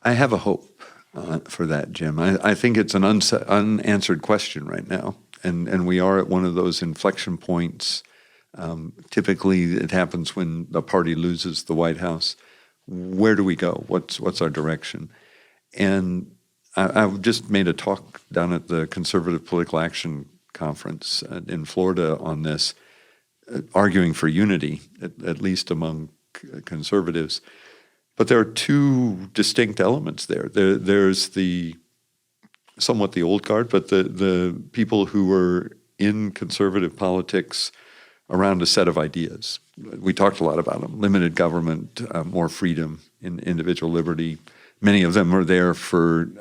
I have a hope for that, Jim. I think it's an unanswered question right now, and we are at one of those inflection points. Typically, it happens when the party loses the White House. Where do we go? What's our direction? And I've just made a talk down at the Conservative Political Action Conference in Florida on this, arguing for unity, at least among conservatives. But there are two distinct elements there. There's somewhat the old guard, but the people who were in conservative politics around a set of ideas. We talked a lot about them: limited government, more freedom, in individual liberty. Many of them are there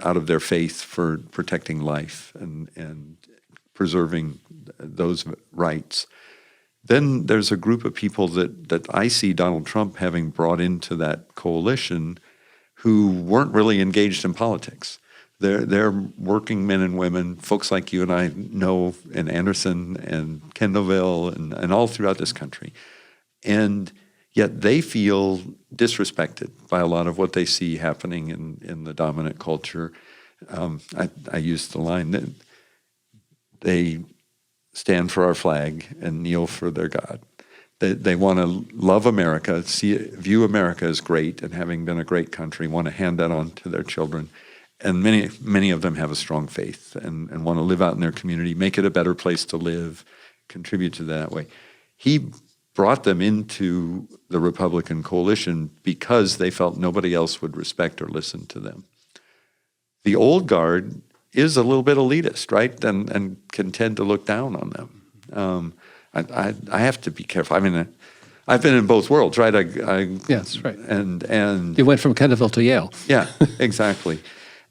out of their faith for protecting life and preserving those rights. Then there's a group of people that I see Donald Trump having brought into that coalition who weren't really engaged in politics. They're working men and women, folks like you and I know in Anderson and Kendallville and all throughout this country. And yet they feel disrespected by a lot of what they see happening in the dominant culture. I used the line that they stand for our flag and kneel for their God. They want to love America, view America as great, and having been a great country, want to hand that on to their children. And many of them have a strong faith and want to live out in their community, make it a better place to live, contribute to that way. He brought them into the Republican coalition because they felt nobody else would respect or listen to them. The old guard is a little bit elitist, right? And can tend to look down on them. I have to be careful. I mean, I've been in both worlds, right? Yes, right. And you went from Kendallville to Yale. Yeah, exactly.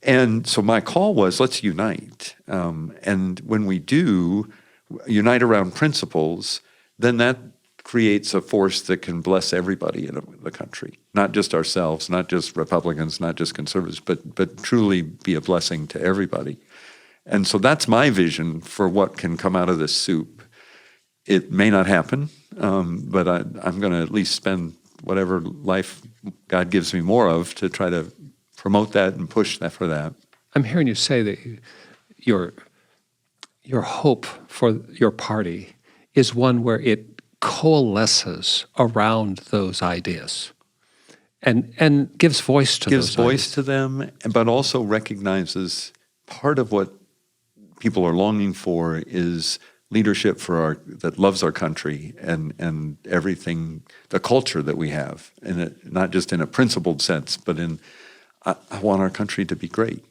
And so my call was, let's unite. And when we do unite around principles, then that creates a force that can bless everybody in the country, not just ourselves, not just Republicans, not just conservatives, but truly be a blessing to everybody. And so that's my vision for what can come out of this soup. It may not happen, but I'm going to at least spend whatever life God gives me more of to try to promote that and push that for that. I'm hearing you say that your hope for your party is one where it coalesces around those ideas and gives voice to those ideas. Gives voice to them, but also recognizes part of what people are longing for is leadership that loves our country and everything, the culture that we have, and not just in a principled sense, but in I want our country to be great.